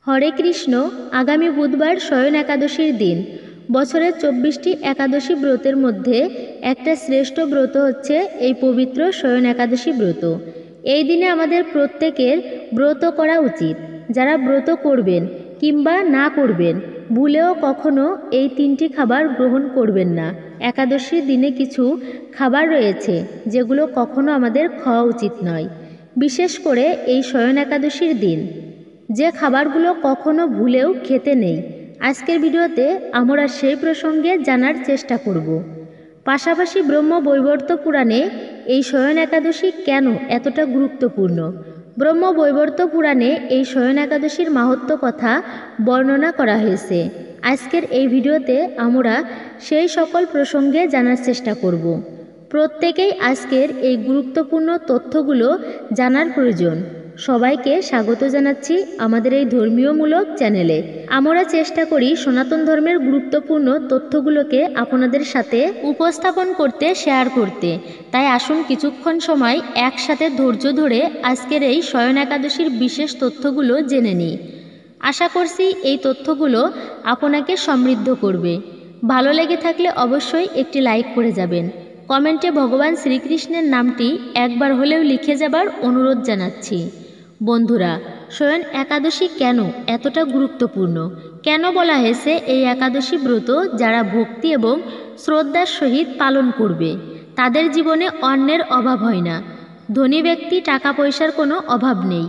হরে কৃষ্ণ। আগামী বুধবার শয়ন একাদশীর দিন। বছরের 24টি একাদশী ব্রতের মধ্যে একটা শ্রেষ্ঠ ব্রত হচ্ছে এই পবিত্র শয়ন একাদশী ব্রত। এই দিনে আমাদের প্রত্যেকের ব্রত করা উচিত। যারা ব্রত করবেন কিংবা না করবেন, ভুলেও কখনো এই 3টি খাবার গ্রহণ করবেন না। একাদশীর দিনে কিছু খাবার রয়েছে যেগুলো কখনো আমাদের খাওয়া উচিত নয়, বিশেষ করে এই শয়ন একাদশীর দিন। যে খাবারগুলো কখনো ভুলেও খেতে নেই, আজকের ভিডিওতে আমরা সেই প্রসঙ্গে জানার চেষ্টা করব। পাশাপাশি ব্রহ্ম বৈবর্ত পুরাণে এই শয়ন একাদশী কেন এতটা গুরুত্বপূর্ণ, ব্রহ্ম বৈবর্ত পুরাণে এই শয়ন একাদশীর মাহাত্ম্য কথা বর্ণনা করা হয়েছে। আজকের এই ভিডিওতে আমরা সেই সকল প্রসঙ্গে জানার চেষ্টা করব। প্রত্যেকেই আজকের এই গুরুত্বপূর্ণ তথ্যগুলো জানার প্রয়োজন। সবাইকে স্বাগত জানাচ্ছি আমাদের এই ধর্মীয়মূলক চ্যানেলে। আমরা চেষ্টা করি সনাতন ধর্মের গুরুত্বপূর্ণ তথ্যগুলোকে আপনাদের সাথে উপস্থাপন করতে, শেয়ার করতে। তাই আসুন কিছুক্ষণ সময় একসাথে ধৈর্য ধরে আজকের এই শয়ন একাদশীর বিশেষ তথ্যগুলো জেনে নিই। আশা করছি এই তথ্যগুলো আপনাকে সমৃদ্ধ করবে। ভালো লেগে থাকলে অবশ্যই একটি লাইক করে যাবেন। কমেন্টে ভগবান শ্রীকৃষ্ণের নামটি একবার হলেও লিখে যাবার অনুরোধ জানাচ্ছি। বন্ধুরা, শয়ন একাদশী কেন এতটা গুরুত্বপূর্ণ, কেন বলা হয়েছে এই একাদশী ব্রত যারা ভক্তি এবং শ্রদ্ধার সহিত পালন করবে তাদের জীবনে অন্নের অভাব হয় না। ধনী ব্যক্তি টাকা পয়সার কোনো অভাব নেই,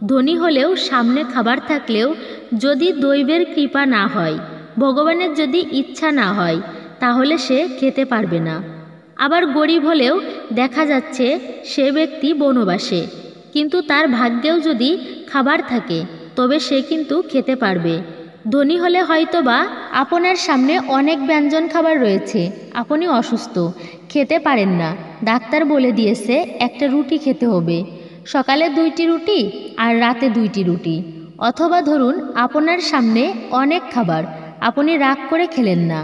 ধনী হলেও সামনে খাবার থাকলেও যদি দৈবের কৃপা না হয়, ভগবানের যদি ইচ্ছা না হয়, তাহলে সে খেতে পারবে না। আবার গরিব হলেও দেখা যাচ্ছে সে ব্যক্তি বনবাসে, কিন্তু তার ভাগ্যেও যদি খাবার থাকে তবে সে কিন্তু খেতে পারবে। ধনী হলে হয়তোবা আপনার সামনে অনেক ব্যঞ্জন খাবার রয়েছে, আপনি অসুস্থ, খেতে পারেন না, ডাক্তার বলে দিয়েছে একটা রুটি খেতে হবে, সকালে 2টি রুটি আর রাতে 2টি রুটি। অথবা ধরুন আপনার সামনে অনেক খাবার, আপনি রাগ করে খেলেন না,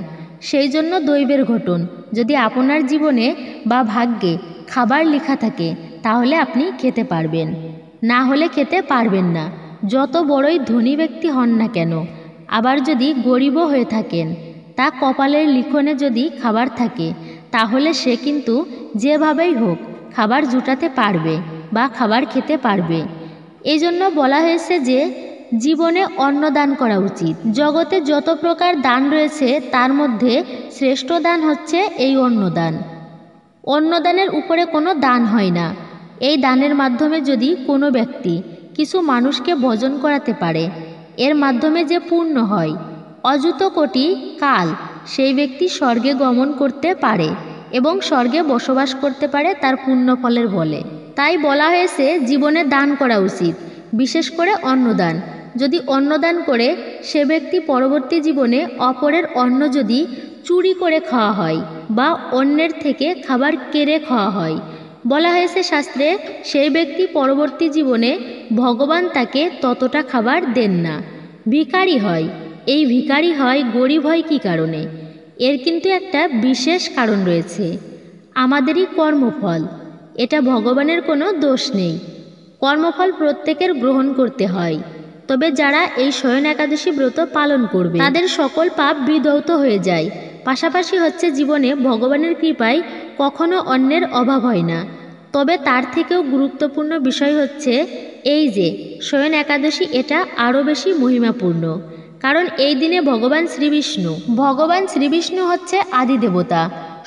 সেই জন্য দৈবের ঘটন যদি আপনার জীবনে বা ভাগ্যে খাবার লেখা থাকে তাহলে আপনি খেতে পারবেন, না হলে খেতে পারবেন না, যত বড়ই ধনী ব্যক্তি হন না কেন। আবার যদি গরিবও হয়ে থাকেন, তা কপালের লিখনে যদি খাবার থাকে তাহলে সে কিন্তু যেভাবেই হোক খাবার জুটাতে পারবে বা খাবার খেতে পারবে। এই জন্য বলা হয়েছে যে জীবনে অন্ন দান করা উচিত। জগতে যত প্রকার দান রয়েছে তার মধ্যে শ্রেষ্ঠ দান হচ্ছে এই অন্নদান। অন্নদানের উপরে কোনো দান হয় না। এই দানের মাধ্যমে যদি কোনো ব্যক্তি কিছু মানুষকে ভোজন করাতে পারে, এর মাধ্যমে যে পূর্ণ হয় অযুত কোটি কাল সেই ব্যক্তি স্বর্গে গমন করতে পারে এবং স্বর্গে বসবাস করতে পারে তার পুণ্য ফলের বলে। তাই বলা হয়েছে জীবনে দান করা উচিত, বিশেষ করে অন্নদান। যদি অন্নদান করে সে ব্যক্তি পরবর্তী জীবনে অপরের অন্ন যদি চুরি করে খাওয়া হয় বা অন্যের থেকে খাবার কেড়ে খাওয়া হয়, বলা হয়েছে শাস্ত্রে সেই ব্যক্তি পরবর্তী জীবনে ভগবান তাকে ততটা খাবার দেন না, ভিখারি হয়। এই ভিখারি হয়, গরিব হয় কী কারণে? এর কিন্তু একটা বিশেষ কারণ রয়েছে, আমাদেরই কর্মফল। এটা ভগবানের কোনো দোষ নেই, কর্মফল প্রত্যেকের গ্রহণ করতে হয়। তবে যারা এই শয়ন একাদশী ব্রত পালন করবে তাদের সকল পাপ বিধৌত হয়ে যায়। পাশাপাশি হচ্ছে জীবনে ভগবানের কৃপায় কখনো অন্যের অভাব হয় না। তবে তার থেকেও গুরুত্বপূর্ণ বিষয় হচ্ছে এই যে শয়ন একাদশী, এটা আরও বেশি মহিমাপূর্ণ। কারণ এই দিনে ভগবান শ্রীবিষ্ণু হচ্ছে আদি দেবতা।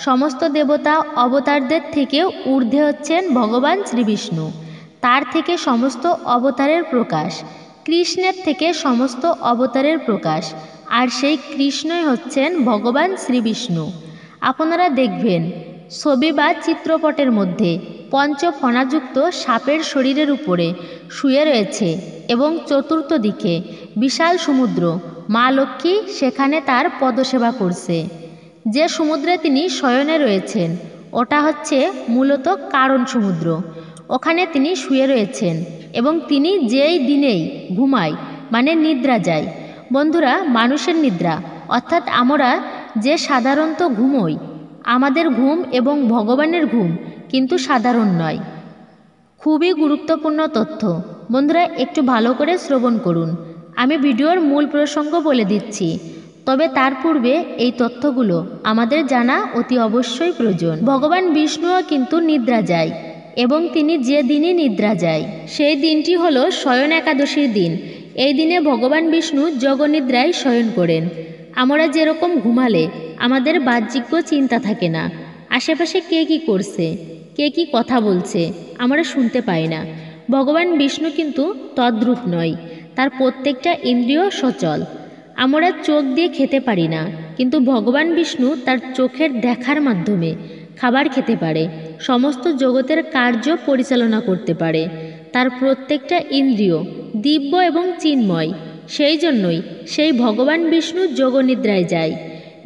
সমস্ত দেবতা অবতারদের থেকেও ঊর্ধ্বে হচ্ছেন ভগবান শ্রীবিষ্ণু। তার থেকে সমস্ত অবতারের প্রকাশ, কৃষ্ণের থেকে সমস্ত অবতারের প্রকাশ, আর সেই কৃষ্ণই হচ্ছেন ভগবান শ্রীবিষ্ণু। আপনারা দেখবেন ছবি বা চিত্রপটের মধ্যে পঞ্চফণাযুক্ত সাপের শরীরের উপরে শুয়ে রয়েছে এবং চতুর্থ দিকে বিশাল সমুদ্র, মা লক্ষ্মী সেখানে তার পদসেবা করছে। যে সমুদ্রে তিনি শয়নে রয়েছেন ওটা হচ্ছে মূলত কারণ সমুদ্র, ওখানে তিনি শুয়ে রয়েছেন এবং তিনি যেই দিনেই ঘুমায় মানে নিদ্রা যায়। বন্ধুরা, মানুষের নিদ্রা অর্থাৎ আমরা যে সাধারণত ঘুমোই, আমাদের ঘুম এবং ভগবানের ঘুম কিন্তু সাধারণ নয়। খুবই গুরুত্বপূর্ণ তথ্য বন্ধুরা, একটু ভালো করে শ্রবণ করুন। আমি ভিডিওর মূল প্রসঙ্গ বলে দিচ্ছি, তবে তার পূর্বে এই তথ্যগুলো আমাদের জানা অতি অবশ্যই প্রয়োজন। ভগবান বিষ্ণুও কিন্তু নিদ্রা যায়, এবং তিনি যে দিনই নিদ্রা যায় সেই দিনটি হলো শয়ন একাদশীর দিন। এই দিনে ভগবান বিষ্ণু যোগনিদ্রায় শয়ন করেন। আমরা যেরকম ঘুমালে আমাদের বাহ্যিক চিন্তা থাকে না, আশেপাশে কে কি করছে, কে কি কথা বলছে আমরা শুনতে পাই না। ভগবান বিষ্ণু কিন্তু তদ্রূপ নয়, তার প্রত্যেকটা ইন্দ্রিয় সচল। আমরা চোখ দিয়ে খেতে পারি না, কিন্তু ভগবান বিষ্ণু তার চোখের দেখার মাধ্যমে খাবার খেতে পারে, সমস্ত জগতের কার্য পরিচালনা করতে পারে। তার প্রত্যেকটা ইন্দ্রিয় দিব্য এবং চিন্ময়। সেই জন্যই সেই ভগবান বিষ্ণু যোগনিদ্রায় যায়।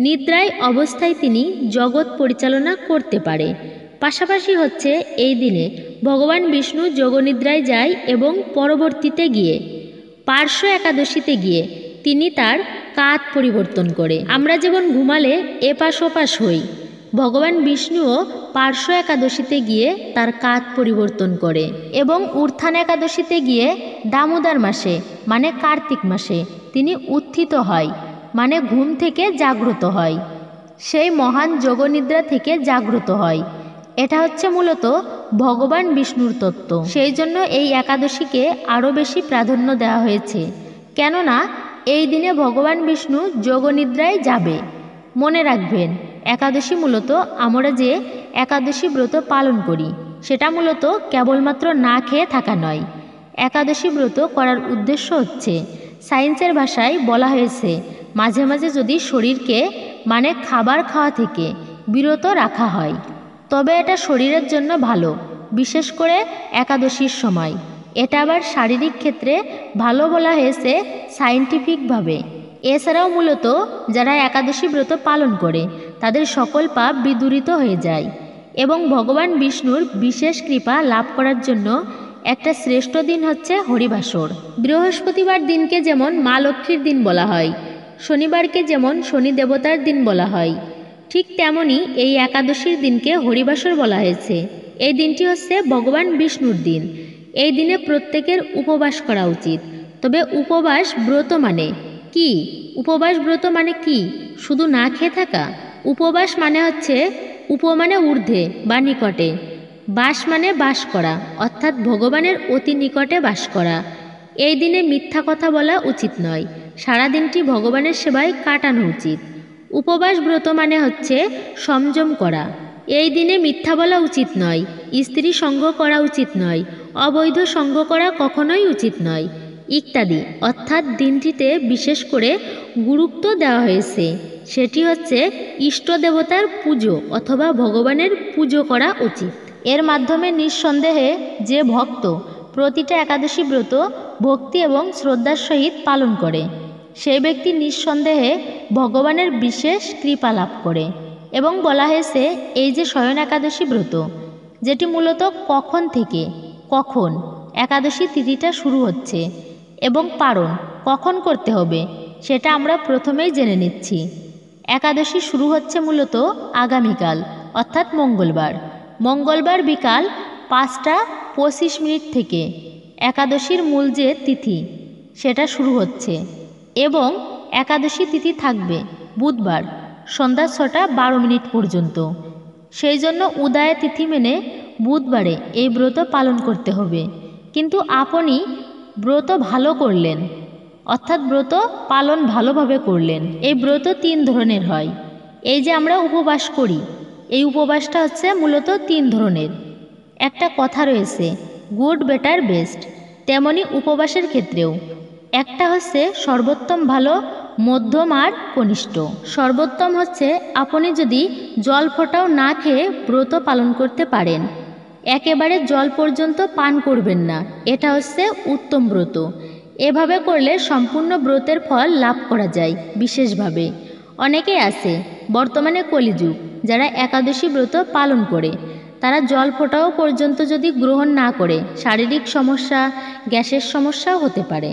নিদ্রায় অবস্থায় তিনি জগৎ পরিচালনা করতে পারে। পাশাপাশি হচ্ছে এই দিনে ভগবান বিষ্ণু যোগনিদ্রায় যায় এবং পরবর্তীতে গিয়ে পার্শ্ব একাদশীতে গিয়ে তিনি তার কাত পরিবর্তন করে। আমরা যেমন ঘুমালে এপাশ ওপাশ হই, ভগবান বিষ্ণুও পার্শ্ব একাদশীতে গিয়ে তার কাত পরিবর্তন করে এবং উত্থান একাদশীতে গিয়ে দামোদর মাসে মানে কার্তিক মাসে তিনি উত্থিত হয়, মানে ঘুম থেকে জাগ্রত হয়, সেই মহান যোগনিদ্রা থেকে জাগ্রত হয়। এটা হচ্ছে মূলত ভগবান বিষ্ণুর তত্ত্ব। সেই জন্য এই একাদশীকে আরও বেশি প্রাধান্য দেওয়া হয়েছে, কেননা এই দিনে ভগবান বিষ্ণু যোগনিদ্রায় যাবে। মনে রাখবেন, একাদশী মূলত আমরা যে একাদশী ব্রত পালন করি সেটা মূলত কেবলমাত্র না খেয়ে থাকা নয়। একাদশী ব্রত করার উদ্দেশ্য হচ্ছে, সায়েন্সের ভাষায় বলা হয়েছে, মাঝে মাঝে যদি শরীরকে মানে খাবার খাওয়া থেকে বিরত রাখা হয় তবে এটা শরীরের জন্য ভালো, বিশেষ করে একাদশীর সময়। এটা আবার শারীরিক ক্ষেত্রে ভালো বলা হয়েছে সায়েন্টিফিকভাবে। এছাড়াও মূলত যারা একাদশী ব্রত পালন করে তাদের সকল পাপ বিদূরিত হয়ে যায় এবং ভগবান বিষ্ণুর বিশেষ কৃপা লাভ করার জন্য একটা শ্রেষ্ঠ দিন হচ্ছে হরিবাসর। বৃহস্পতিবার দিনকে যেমন মা লক্ষ্মীর দিন বলা হয়, শনিবারকে যেমন শনি দেবতার দিন বলা হয়, ঠিক তেমনি এই একাদশীর দিনকে হরিবাসর বলা হয়েছে। এই দিনটি হচ্ছে ভগবান বিষ্ণুর দিন। এই দিনে প্রত্যেকের উপবাস করা উচিত। তবে উপবাস ব্রত মানে কি? উপবাস ব্রত মানে কি? শুধু না খেয়ে থাকা? উপবাস মানে হচ্ছে উপ মানে ঊর্ধ্বে বা নিকটে, বাস মানে বাস করা, অর্থাৎ ভগবানের অতি নিকটে বাস করা। এই দিনে মিথ্যা কথা বলা উচিত নয়, সারা দিনটি ভগবানের সেবায় কাটানো উচিত। উপবাস ব্রত মানে হচ্ছে সংযম করা। এই দিনে মিথ্যা বলা উচিত নয়, স্ত্রী সঙ্গ করা উচিত নয়, অবৈধ সঙ্গ করা কখনোই উচিত নয় ইত্যাদি। অর্থাৎ দিনটিতে বিশেষ করে গুরুত্ব দেওয়া হয়েছে, সেটি হচ্ছে ইষ্ট দেবতার পুজো অথবা ভগবানের পুজো করা উচিত। এর মাধ্যমে নিঃসন্দেহে যে ভক্ত প্রতিটা একাদশী ব্রত ভক্তি এবং শ্রদ্ধার সহিত পালন করে সেই ব্যক্তি নিঃসন্দেহে ভগবানের বিশেষ কৃপা লাভ করে। এবং বলা হয়েছে এই যে শয়ন একাদশী ব্রত, যেটি মূলত কখন থেকে কখন একাদশী তিথিটা শুরু হচ্ছে এবং পালন কখন করতে হবে সেটা আমরা প্রথমেই জেনে নিচ্ছি। একাদশী শুরু হচ্ছে মূলত আগামীকাল অর্থাৎ মঙ্গলবার বিকাল 5টা 25 থেকে একাদশীর মূল যে তিথি সেটা শুরু হচ্ছে এবং একাদশী তিথি থাকবে বুধবার সন্ধ্যা 6টা 12 পর্যন্ত। সেই জন্য উদয় তিথি মেনে বুধবারে এই ব্রত পালন করতে হবে। কিন্তু আপনি ব্রত ভালো করলেন, অর্থাৎ ব্রত পালন ভালোভাবে করলেন। এই ব্রত 3 ধরনের হয়। এই যে আমরা উপবাস করি, এই উপবাসটা হচ্ছে মূলত 3 ধরনের। একটা কথা রয়েছে গুড বেটার বেস্ট, তেমনি উপবাসের ক্ষেত্রেও একটা হচ্ছে সর্বোত্তম ভালো, মধ্যম আর কনিষ্ঠ। সর্বোত্তম হচ্ছে আপনি যদি জল ফোঁটাও না খেয়ে ব্রত পালন করতে পারেন, একেবারে জল পর্যন্ত পান করবেন না, এটা হচ্ছে উত্তম ব্রত। এভাবে করলে সম্পূর্ণ ব্রতের ফল লাভ করা যায় বিশেষভাবে। অনেকেই আছে বর্তমানে কলিযুগ যারা একাদশী ব্রত পালন করে, তারা জল ফোঁটাও পর্যন্ত যদি গ্রহণ না করে শারীরিক সমস্যা, গ্যাসের সমস্যাও হতে পারে।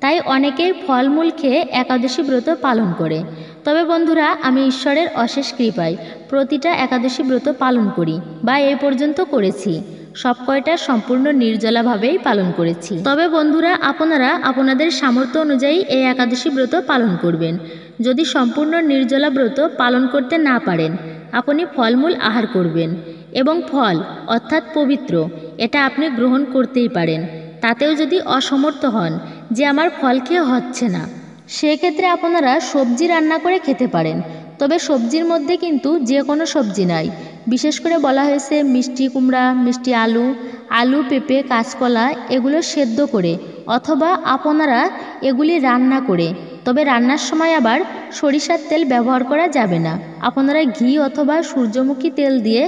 তাই অনেকেই ফলমূল খেয়ে একাদশী ব্রত পালন করে। তবে বন্ধুরা, আমি ঈশ্বরের অশেষ কৃপায় প্রতিটা একাদশী ব্রত পালন করি বা এই পর্যন্ত করেছি। সব কয়টা সম্পূর্ণ নির্জলাভাবেই পালন করেছি। তবে বন্ধুরা, আপনারা আপনাদের সামর্থ্য অনুযায়ী এই একাদশী ব্রত পালন করবেন। যদি সম্পূর্ণ নির্জলা ব্রত পালন করতে না পারেন, আপনি ফলমূল আহার করবেন এবং ফল অর্থাৎ পবিত্র এটা আপনি গ্রহণ করতেই পারেন। তাতেও যদি অসমর্থ হন যে আমার ফল খেয়ে হচ্ছে না, সেক্ষেত্রে আপনারা সবজি রান্না করে খেতে পারেন। তবে সবজির মধ্যে কিন্তু যে কোনো সবজি নাই, বিশেষ করে বলা হয়েছে মিষ্টি কুমড়া, মিষ্টি আলু, আলু, পেঁপে, কাঁচকলা এগুলো সেদ্ধ করে অথবা আপনারা এগুলি রান্না করে, তবে রান্নার সময় আবার সরিষার তেল ব্যবহার করা যাবে না। আপনারা ঘি অথবা সূর্যমুখী তেল দিয়ে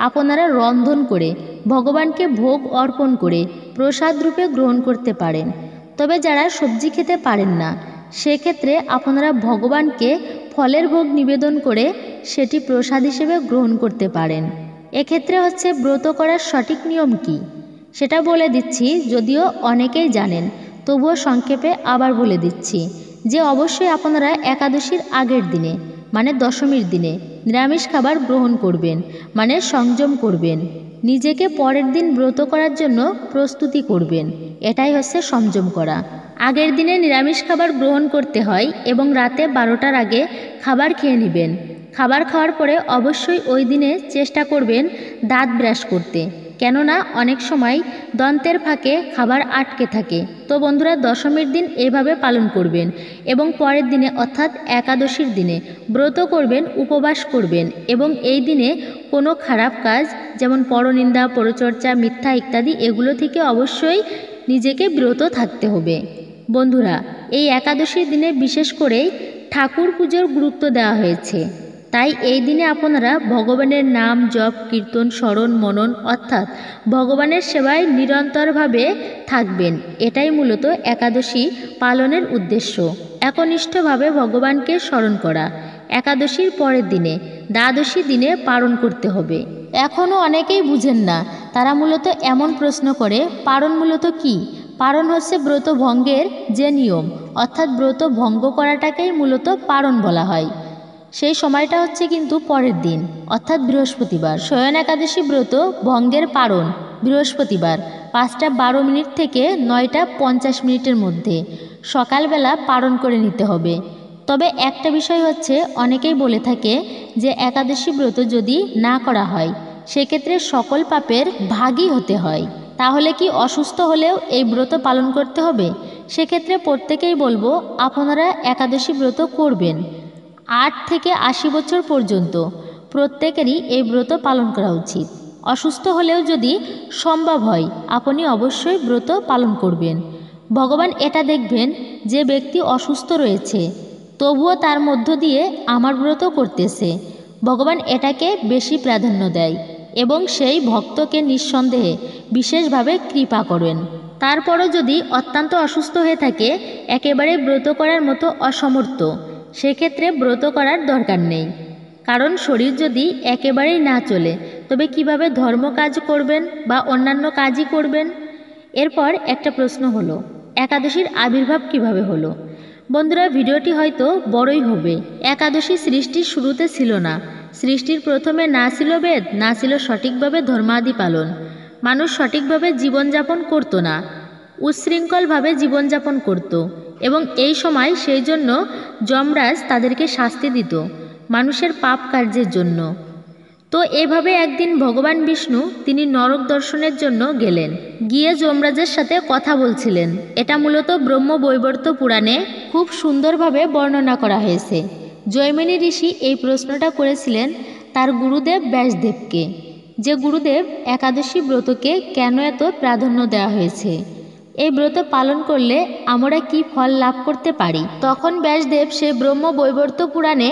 আপনারা রন্ধন করে ভগবানকে ভোগ অর্পণ করে প্রসাদ রূপে গ্রহণ করতে পারেন। তবে যারা সবজি খেতে পারেন না, সেক্ষেত্রে আপনারা ভগবানকে ফলের ভোগ নিবেদন করে সেটি প্রসাদ হিসেবে গ্রহণ করতে পারেন। এক্ষেত্রে হচ্ছে ব্রত করার সঠিক নিয়ম কি সেটা বলে দিচ্ছি, যদিও অনেকেই জানেন, তবুও সংক্ষেপে আবার বলে দিচ্ছি যে অবশ্যই আপনারা একাদশীর আগের দিনে মানে দশমীর দিনে নিরামিষ খাবার গ্রহণ করবেন, মানে সংযম করবেন। নিজেকে পরের দিন ব্রত করার জন্য প্রস্তুতি করবেন, এটাই হচ্ছে সংযম করা। আগের দিনে নিরামিষ খাবার গ্রহণ করতে হয় এবং রাতে 12টার আগে খাবার খেয়ে নেবেন। খাবার খাওয়ার পরে অবশ্যই ওই দিনে চেষ্টা করবেন দাঁত ব্রাশ করতে, কেননা অনেক সময় দন্তের ফাঁকে খাবার আটকে থাকে। তো বন্ধুরা, দশমীর দিন এইভাবে পালন করবেন এবং পরের দিনে অর্থাৎ একাদশীর দিনে ব্রত করবেন, উপবাস করবেন এবং এই দিনে কোনো খারাপ কাজ যেমন পরনিন্দা, পরচর্চা, মিথ্যা ইত্যাদি এগুলো থেকে অবশ্যই নিজেকে বিরত থাকতে হবে। বন্ধুরা, এই একাদশীর দিনে বিশেষ করে ঠাকুর পুজোর গুরুত্ব দেওয়া হয়েছে, তাই এই দিনে আপনারা ভগবানের নাম জপ, কীর্তন, স্মরণ, মনন অর্থাৎ ভগবানের সেবায় নিরন্তরভাবে থাকবেন। এটাই মূলত একাদশী পালনের উদ্দেশ্য, একনিষ্ঠভাবে ভগবানকে স্মরণ করা। একাদশীর পরের দিনে দ্বাদশী দিনে পালন করতে হবে। এখনও অনেকেই বুঝেন না, তারা মূলত এমন প্রশ্ন করে, পারণ মূলত কি? পারণ হচ্ছে ব্রত ভঙ্গের যে নিয়ম, অর্থাৎ ব্রত ভঙ্গ করাটাকেই মূলত পারণ বলা হয়। সেই সময়টা হচ্ছে কিন্তু পরের দিন অর্থাৎ বৃহস্পতিবার। শয়ন একাদশী ব্রত ভঙ্গের পারণ বৃহস্পতিবার 5:12 থেকে 9:50 মধ্যে সকালবেলা পালন করে নিতে হবে। তবে একটা বিষয় হচ্ছে, অনেকেই বলে থাকে যে একাদশী ব্রত যদি না করা হয় সেক্ষেত্রে সকল পাপের ভাগী হতে হয়। তাহলে কি অসুস্থ হলেও এই ব্রত পালন করতে হবে? সেক্ষেত্রে প্রত্যেকেই বলবো আপনারা একাদশী ব্রত করবেন। 8 থেকে 80 বছর পর্যন্ত প্রত্যেকেরই এই ব্রত পালন করা উচিত। অসুস্থ হলেও যদি সম্ভব হয় আপনি অবশ্যই ব্রত পালন করবেন। ভগবান এটা দেখবেন যে ব্যক্তি অসুস্থ রয়েছে তবুও তার মধ্য দিয়ে আমার ব্রত করতেছে, ভগবান এটাকে বেশি প্রাধান্য দেয় এবং সেই ভক্তকে নিঃসন্দেহে বিশেষভাবে কৃপা করেন। তারপরও যদি অত্যন্ত অসুস্থ হয়ে থাকে, একেবারে ব্রত করার মতো অসমর্থ, সেক্ষেত্রে ব্রত করার দরকার নেই। কারণ শরীর যদি একেবারেই না চলে তবে কিভাবে ধর্ম কাজ করবেন বা অন্যান্য কাজই করবেন? এরপর একটা প্রশ্ন হলো, একাদশীর আবির্ভাব কিভাবে হলো? বন্ধুরা, ভিডিওটি হয়তো বড়ই হবে। একাদশী সৃষ্টির শুরুতে ছিল না। সৃষ্টির প্রথমে না ছিল বেদ, না ছিল সঠিকভাবে ধর্মাদি পালন। মানুষ সঠিকভাবে জীবনযাপন করতো না, উচ্ছৃঙ্খলভাবে জীবনযাপন করত এবং এই সময় সেই জন্য যমরাজ তাদেরকে শাস্তি দিত মানুষের পাপ কার্যের জন্য। তো এভাবে একদিন ভগবান বিষ্ণু তিনি নরক দর্শনের জন্য গেলেন, গিয়ে যমরাজের সাথে কথা বলছিলেন। এটা মূলত ব্রহ্মবৈবর্ত পুরাণে খুব সুন্দরভাবে বর্ণনা করা হয়েছে। জৈমিনী ঋষি এই প্রশ্নটা করেছিলেন তার গুরুদেব ব্যাসদেবকে, যে গুরুদেব একাদশী ব্রতকে কেন এত প্রাধান্য দেওয়া হয়েছে, এই ব্রত পালন করলে আমরা কি ফল লাভ করতে পারি? তখন ব্যাসদেব সে ব্রহ্মবৈবর্ত পুরাণে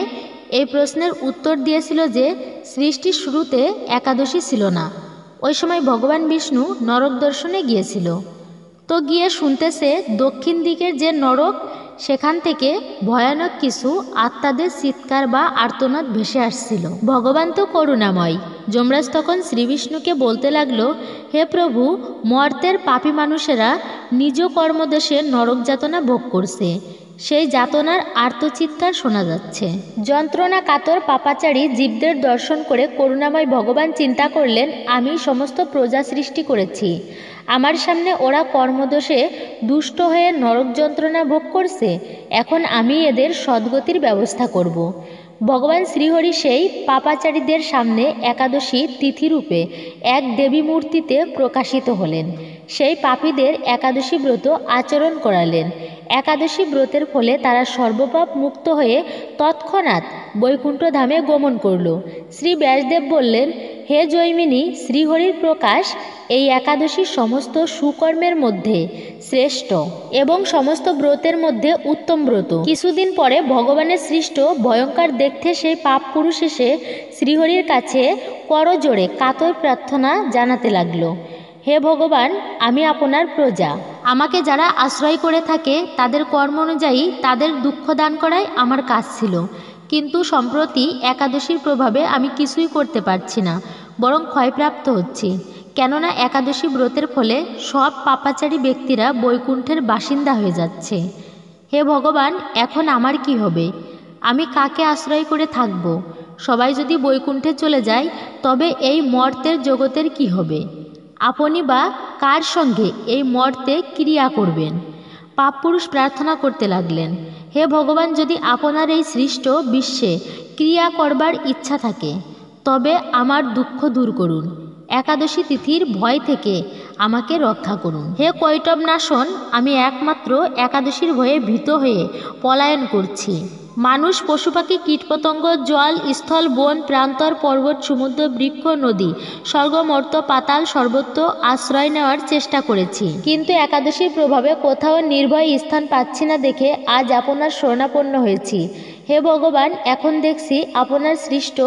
এই প্রশ্নের উত্তর দিয়েছিল যে সৃষ্টির শুরুতে একাদশী ছিল না। ওই সময় ভগবান বিষ্ণু নরক দর্শনে গিয়েছিল। তো গিয়ে শুনতেছে দক্ষিণ দিকের যে নরক সেখান থেকে ভয়ানক কিছু আত্মাদের চিৎকার বা আর্তনাদ ভেসে আসছিল। ভগবান তো করুণাময়। যমরাজ তখন শ্রীবিষ্ণুকে বলতে লাগলো, হে প্রভু, মর্তের পাপী মানুষেরা নিজ কর্মদেশে নরক যাতনা ভোগ করছে। সেই যাতনার আর্তচিৎকার শোনা যাচ্ছে। যন্ত্রণা কাতর পাপাচারী জীবদের দর্শন করে করুণাময় ভগবান চিন্তা করলেন, আমি সমস্ত প্রজা সৃষ্টি করেছি, আমার সামনে ওরা কর্মদোষে দুষ্ট হয়ে নরক যন্ত্রণা ভোগ করছে, এখন আমি এদের সদ্গতির ব্যবস্থা করব। ভগবান শ্রীহরি সেই পাপাচারীদের সামনে একাদশী তিথিরূপে এক দেবী মূর্তিতে প্রকাশিত হলেন। সেই পাপীদের একাদশী ব্রত আচরণ করালেন। একাদশী ব্রতের ফলে তারা সর্বপাপ মুক্ত হয়ে তৎক্ষণাৎ বৈকুণ্ঠ ধামে গমন করল। শ্রী ব্যাসদেব বললেন, হে জৈমিনী, শ্রীহরির প্রকাশ এই একাদশী সমস্ত সুকর্মের মধ্যে শ্রেষ্ঠ এবং সমস্ত ব্রতের মধ্যে উত্তম ব্রত। কিছুদিন পরে ভগবানের সৃষ্ট ভয়ঙ্কর দেখতে সেই পাপ পুরুষ এসে শ্রীহরির কাছে করজোড়ে কাতর প্রার্থনা জানাতে লাগলো, হে ভগবান, আমি আপনার প্রজা, আমাকে যারা আশ্রয় করে থাকে তাদের কর্ম অনুযায়ী তাদের দুঃখ দান করাই আমার কাজ ছিল, কিন্তু সম্প্রতি একাদশীর প্রভাবে আমি কিছুই করতে পারছি না, বরং ক্ষয়প্রাপ্ত হচ্ছি। কেননা একাদশী ব্রতের ফলে সব পাপাচারী ব্যক্তিরা বৈকুণ্ঠের বাসিন্দা হয়ে যাচ্ছে। হে ভগবান, এখন আমার কি হবে? আমি কাকে আশ্রয় করে থাকব? সবাই যদি বৈকুণ্ঠে চলে যায় তবে এই মর্তের জগতের কি হবে? আপনি বা কার সঙ্গে এই মর্তে ক্রিয়া করবেন? পাপপুরুষ প্রার্থনা করতে লাগলেন, হে ভগবান, যদি আপনার এই সৃষ্ট বিশ্বে ক্রিয়া করবার ইচ্ছা থাকে তবে আমার দুঃখ দূর করুন, একাদশী তিথির ভয় থেকে আমাকে রক্ষা করুন। হে কৈটব নাশন, আমি একমাত্র একাদশীর ভয়ে ভীত হয়ে পলায়ন করছি। মানুষ, পশুপাখি, কীটপতঙ্গ, জল, স্থল, বন, প্রান্তর, পর্বত, সমুদ্র, বৃক্ষ, নদী, স্বর্গ, মর্ত্য, পাতাল সর্বত্র আশ্রয় নেওয়ার চেষ্টা করেছি, কিন্তু একাদশীর প্রভাবে কোথাও নির্ভয় স্থান পাচ্ছি না দেখে আজ আপনার শরণাপন্ন হয়েছি। হে ভগবান, এখন দেখছি আপনার সৃষ্ট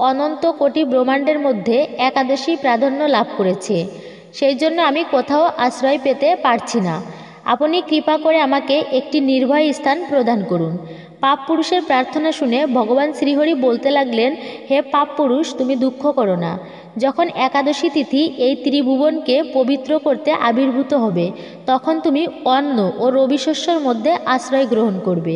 অনন্ত কোটি ব্রহ্মাণ্ডের মধ্যে একাদশী প্রাধান্য লাভ করেছে, সেই জন্য আমি কোথাও আশ্রয় পেতে পারছি না। আপনি কৃপা করে আমাকে একটি নির্ভয় স্থান প্রদান করুন। পাপ পুরুষের প্রার্থনা শুনে ভগবান শ্রীহরি বলতে লাগলেন, হে পাপ পুরুষ, তুমি দুঃখ করো না। যখন একাদশী তিথি এই ত্রিভুবনকে পবিত্র করতে আবির্ভূত হবে তখন তুমি অন্ন ও রবিশস্যর মধ্যে আশ্রয় গ্রহণ করবে,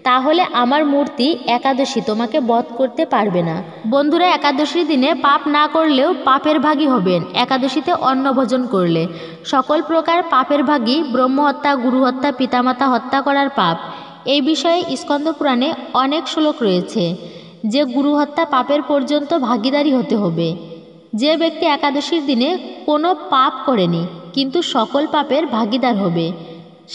তাহলে আমার মূর্তি একাদশী তোমাকে বধ করতে পারবে না। বন্ধুরা, একাদশীর দিনে পাপ না করলেও পাপের ভাগী হবেন একাদশীতে অন্ন ভোজন করলে। সকল প্রকার পাপের ভাগী ব্রহ্মহত্যা, গুরুহত্যা, পিতামাতা হত্যা করার পাপ। এই বিষয়ে স্কন্দ পুরাণে অনেক শ্লোক রয়েছে যে গুরুহত্যা পাপের পর্যন্ত ভাগীদারি হতে হবে। যে ব্যক্তি একাদশীর দিনে কোনো পাপ করেনি কিন্তু সকল পাপের ভাগীদার হবে,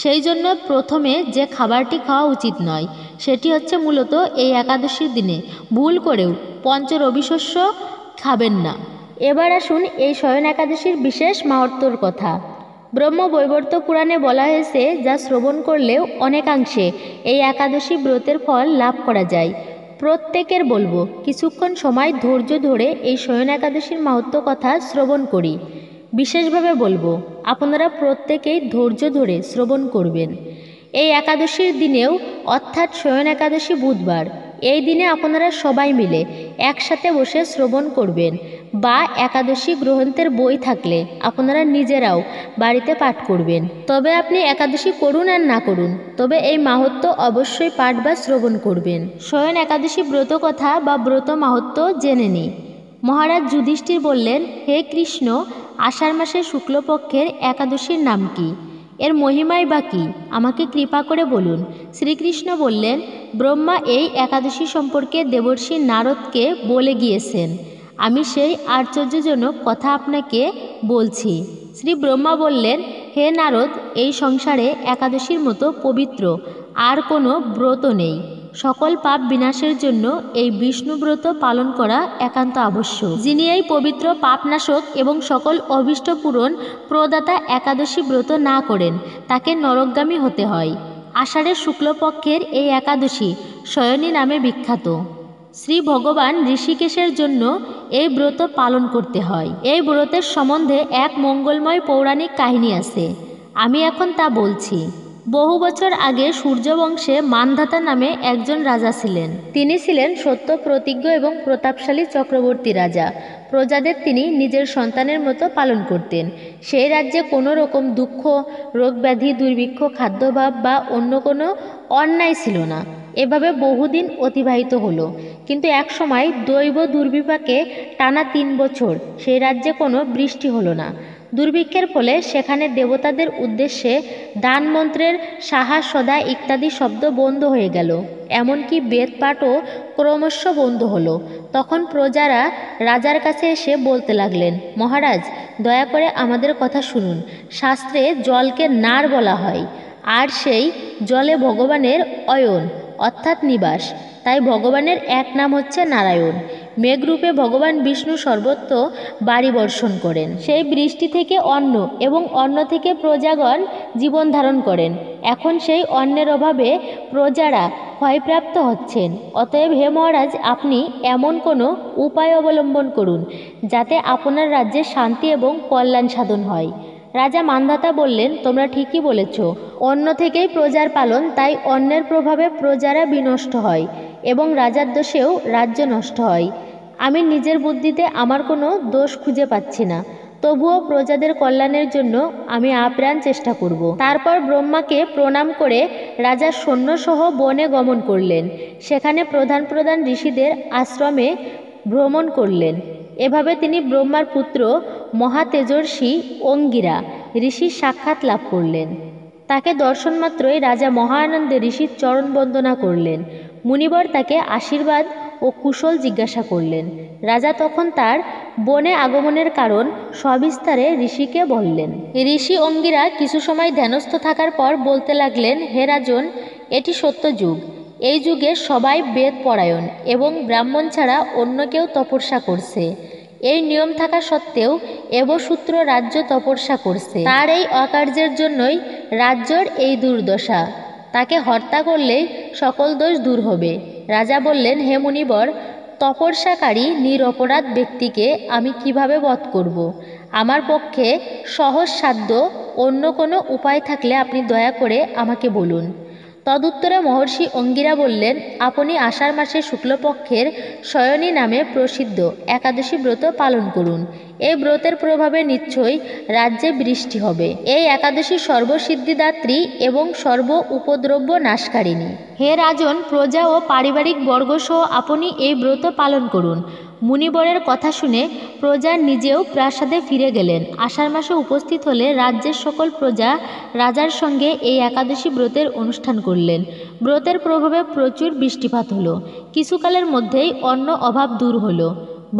সেই জন্য প্রথমে যে খাবারটি খাওয়া উচিত নয় সেটি হচ্ছে মূলত এই একাদশীর দিনে ভুল করেও পঞ্চ রবিশস্য খাবেন না। এবার আসুন এই শয়ন একাদশীর বিশেষ মাহাত্ম্যর কথা। ব্রহ্মবৈবর্ত পুরাণে বলা হয়েছে, যা শ্রবণ করলেও অনেকাংশে এই একাদশী ব্রতের ফল লাভ করা যায়। প্রত্যেকের বলবো কিছুক্ষণ সময় ধৈর্য ধরে এই শয়ন একাদশীর মাহাত্ম্য কথা শ্রবণ করি। বিশেষভাবে বলবো আপনারা প্রত্যেকেই ধৈর্য ধরে শ্রবণ করবেন। এই একাদশীর দিনেও অর্থাৎ শয়ন একাদশী বুধবার, এই দিনে আপনারা সবাই মিলে একসাথে বসে শ্রবণ করবেন, বা একাদশী গ্রন্থের বই থাকলে আপনারা নিজেরাও বাড়িতে পাঠ করবেন। তবে আপনি একাদশী করুন আর না করুন, তবে এই মাহাত্ম্য অবশ্যই পাঠ বা শ্রবণ করবেন। শয়ন একাদশী ব্রত কথা বা ব্রত মাহাত্ম্য জেনে নিই। মহারাজ যুধিষ্ঠির বললেন, হে কৃষ্ণ, আষাঢ় মাসের শুক্লপক্ষের একাদশীর নাম কি? এর মহিমাই বা কী? আমাকে কৃপা করে বলুন। শ্রীকৃষ্ণ বললেন, ব্রহ্মা এই একাদশী সম্পর্কে দেবর্ষি নারদকে বলে গিয়েছেন, আমি সেই আশ্চর্যজনক কথা আপনাকে বলছি। শ্রী ব্রহ্মা বললেন, হে নারদ, এই সংসারে একাদশীর মতো পবিত্র আর কোনো ব্রত নেই। সকল পাপ বিনাশের জন্য এই বিষ্ণুব্রত পালন করা একান্ত আবশ্যক। যিনি এই পবিত্র পাপনাশক এবং সকল অভীষ্ট পূরণ প্রদাতা একাদশী ব্রত না করেন তাকে নরকগামী হতে হয়। আষাঢ়ের শুক্লপক্ষের এই একাদশী শয়নী নামে বিখ্যাত। শ্রী ভগবান ঋষিকেশের জন্য এই ব্রত পালন করতে হয়। এই ব্রতের সম্বন্ধে এক মঙ্গলময় পৌরাণিক কাহিনী আছে, আমি এখন তা বলছি। বহু বছর আগে সূর্যবংশে মান্ধাতা নামে একজন রাজা ছিলেন। তিনি ছিলেন সত্য প্রতিজ্ঞ এবং প্রতাপশালী চক্রবর্তী রাজা। প্রজাদের তিনি নিজের সন্তানের মতো পালন করতেন। সেই রাজ্যে কোনো রকম দুঃখ, রোগব্যাধি, দুর্ভিক্ষ, খাদ্যাভাব বা অন্য কোনো অন্যায় ছিল না। এভাবে বহুদিন অতিবাহিত হলো। কিন্তু এক সময় দৈব দুর্বিপাকে টানা 3 বছর সেই রাজ্যে কোনো বৃষ্টি হলো না। দুর্ভিক্ষের ফলে সেখানে দেবতাদের উদ্দেশ্যে দান মন্ত্রের সাহা সদা ইত্যাদি শব্দ বন্ধ হয়ে গেল। এমনকি বেদপাঠও ক্রমশ বন্ধ হলো। তখন প্রজারা রাজার কাছে এসে বলতে লাগলেন, মহারাজ, দয়া করে আমাদের কথা শুনুন। শাস্ত্রে জলকে নার বলা হয়, আর সেই জলে ভগবানের অয়ন অর্থাৎ নিবাস। তাই ভগবানের এক নাম হচ্ছে নারায়ণ। মেঘরূপে ভগবান বিষ্ণু সর্বত্র বাড়ি বর্ষণ করেন। সেই বৃষ্টি থেকে অন্ন এবং অন্ন থেকে প্রজাগণ জীবন ধারণ করেন। এখন সেই অন্নের অভাবে প্রজারা ক্ষয়প্রাপ্ত হচ্ছেন। অতএব হে মহারাজ, আপনি এমন কোনো উপায় অবলম্বন করুন যাতে আপনার রাজ্যে শান্তি এবং কল্যাণ সাধন হয়। রাজা মান্ধাতা বললেন, তোমরা ঠিকই বলেছ। অন্ন থেকেই প্রজার পালন, তাই অন্নের প্রভাবে প্রজারা বিনষ্ট হয় এবং রাজার দোষেও রাজ্য নষ্ট হয়। আমি নিজের বুদ্ধিতে আমার কোনো দোষ খুঁজে পাচ্ছি না, তবুও প্রজাদের কল্যাণের জন্য আমি আপ্রাণ চেষ্টা করব। তারপর ব্রহ্মাকে প্রণাম করে রাজা সৈন্যসহ বনে গমন করলেন। সেখানে প্রধান প্রধান ঋষিদের আশ্রমে ভ্রমণ করলেন। এভাবে তিনি ব্রহ্মার পুত্র মহাতেজস্বী অঙ্গিরা ঋষির সাক্ষাৎ লাভ করলেন। তাকে দর্শন মাত্রই রাজা মহা আনন্দে ঋষির চরণ বন্দনা করলেন। মুনিবর তাকে আশীর্বাদ ও কুশল জিজ্ঞাসা করলেন। রাজা তখন তার বনে আগমনের কারণ সবিস্তারে ঋষিকে বললেন। ঋষি অঙ্গিরা কিছু সময় ধ্যানস্থ থাকার পর বলতে লাগলেন, হে রাজন, এটি সত্য যুগ। এই যুগে সবাই বেদ পরায়ণ এবং ব্রাহ্মণ ছাড়া অন্য কেউ তপস্যা করছে। এই নিয়ম থাকা সত্ত্বেও এবসূত্র রাজ্য তপস্যা করছে। তার এই অকার্যের জন্যই রাজ্যর এই দুর্দশা। তাকে হত্যা করলেই সকল দোষ দূর হবে। রাজা বললেন, হে মুনিবর, তপস্যাকারী নিরপরাধ ব্যক্তিকে আমি কিভাবে বধ করব? আমার পক্ষে সহজসাধ্য অন্য কোনো উপায় থাকলে আপনি দয়া করে আমাকে বলুন। তদুত্তরে মহর্ষি অঙ্গিরা বললেন, আপনি আষাঢ় মাসের শুক্লপক্ষের শয়নী নামে প্রসিদ্ধ একাদশী ব্রত পালন করুন। এই ব্রতের প্রভাবে নিশ্চয়ই রাজ্যে বৃষ্টি হবে। এই একাদশী সর্বসিদ্ধিদাত্রী এবং সর্ব উপদ্রব্য নাশকারিণী। হে রাজন, প্রজা ও পারিবারিক বর্গসহ আপনি এই ব্রত পালন করুন। মুনিবরের কথা শুনে প্রজা নিজেও প্রাসাদে ফিরে গেলেন। আষাঢ় মাসে উপস্থিত হলে রাজ্যের সকল প্রজা রাজার সঙ্গে এই একাদশী ব্রতের অনুষ্ঠান করলেন। ব্রতের প্রভাবে প্রচুর বৃষ্টিপাত হলো। কিছুকালের মধ্যেই অন্ন অভাব দূর হলো।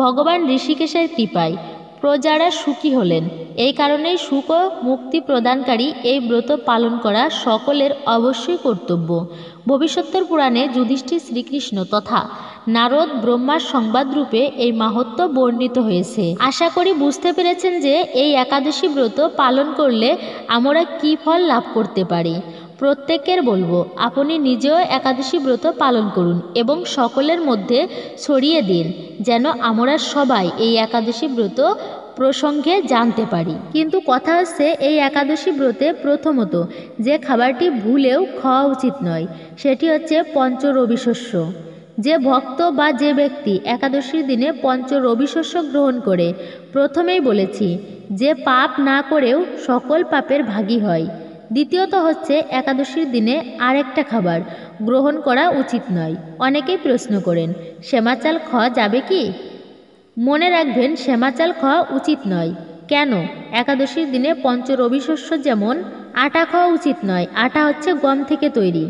ভগবান ঋষিকেশের কৃপায় প্রজারা সুখী হলেন। এই কারণেই সুখ ও মুক্তি প্রদানকারী এই ব্রত পালন করা সকলের অবশ্যই কর্তব্য। ভবিষ্যত্তর পুরাণে যুধিষ্ঠির শ্রীকৃষ্ণ তথা নারদ ব্রহ্মার সংবাদরূপে এই মাহাত্ম্য বর্ণিত হয়েছে। আশা করি বুঝতে পেরেছেন যে এই একাদশী ব্রত পালন করলে আমরা কী ফল লাভ করতে পারি। প্রত্যেকের বলবো, আপনি নিজেও একাদশী ব্রত পালন করুন এবং সকলের মধ্যে ছড়িয়ে দিন, যেন আমরা সবাই এই একাদশী ব্রত প্রসঙ্গে জানতে পারি। কিন্তু কথা হচ্ছে, এই একাদশী ব্রতে প্রথমত যে খাবারটি ভুলেও খাওয়া উচিত নয় সেটি হচ্ছে পঞ্চ রবিশস্য। যে ভক্ত বা যে ব্যক্তি একাদশীর দিনে পঞ্চ রবিশস্য গ্রহণ করে, প্রথমেই বলেছি যে পাপ না করেও সকল পাপের ভাগী হয়। দ্বিতীয়ত হচ্ছে, একাদশীর দিনে আরেকটা খাবার গ্রহণ করা উচিত নয়। অনেকেই প্রশ্ন করেন, সেমা চাল খাওয়া যাবে কি? মনে রাখবেন, সেমা চাল খাওয়া উচিত নয়। কেন? একাদশীর দিনে পঞ্চ রবিশস্য যেমন আটা খাওয়া উচিত নয়। আটা হচ্ছে গম থেকে তৈরি।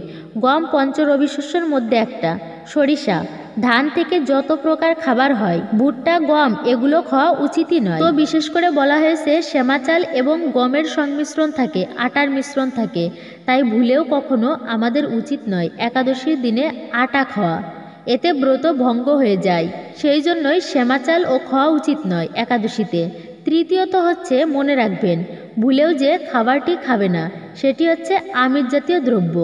গম পঞ্চ রবিশস্যের মধ্যে একটা। সরিষা, ধান থেকে যত প্রকার খাবার হয়, ভুট্টা, গম, এগুলো খাওয়া উচিতই নয়। তো বিশেষ করে বলা হয়েছে সেমা চাল এবং গমের সংমিশ্রণ থাকে, আটার মিশ্রণ থাকে। তাই ভুলেও কখনো আমাদের উচিত নয় একাদশীর দিনে আটা খাওয়া। এতে ব্রত ভঙ্গ হয়ে যায়। সেই জন্যই সেমা চাল ও খাওয়া উচিত নয় একাদশীতে। তৃতীয়ত হচ্ছে, মনে রাখবেন, ভুলেও যে খাবারটি খাবে না সেটি হচ্ছে আমিষ জাতীয় দ্রব্য।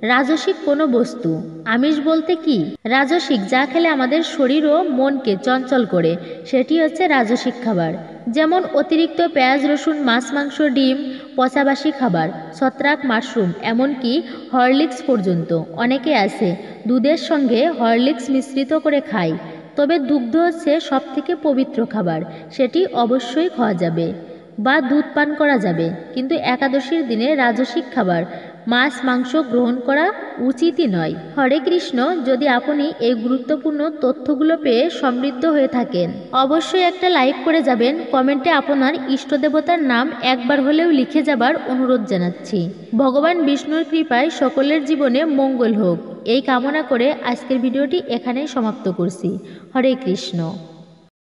রাজসিক কোনো বস্তু। আমিষ বলতে কি? রাজসিক যা খেলে আমাদের শরীর ও মনকে চঞ্চল করে, সেটি হচ্ছে রাজসিক খাবার। যেমন অতিরিক্ত পেঁয়াজ রসুন, মাছ মাংস, ডিম, পচাবাসি খাবার, ছত্রাক, মাশরুম, এমনকি হরলিক্স পর্যন্ত। অনেকে আছে দুধের সঙ্গে হরলিক্স মিশ্রিত করে খায়। তবে দুগ্ধ হচ্ছে সবথেকে পবিত্র খাবার, সেটি অবশ্যই খাওয়া যাবে বা দুধ পান করা যাবে। কিন্তু একাদশীর দিনে রাজসিক খাবার, মাছ মাংস গ্রহণ করা উচিতই নয়। হরে কৃষ্ণ। যদি আপনি এই গুরুত্বপূর্ণ তথ্যগুলো পেয়ে সমৃদ্ধ হয়ে থাকেন, অবশ্যই একটা লাইক করে যাবেন। কমেন্টে আপনার ইষ্টদেবতার নাম একবার হলেও লিখে যাবার অনুরোধ জানাচ্ছি। ভগবান বিষ্ণুর কৃপায় সকলের জীবনে মঙ্গল হোক, এই কামনা করে আজকের ভিডিওটি এখানেই সমাপ্ত করছি। হরে কৃষ্ণ।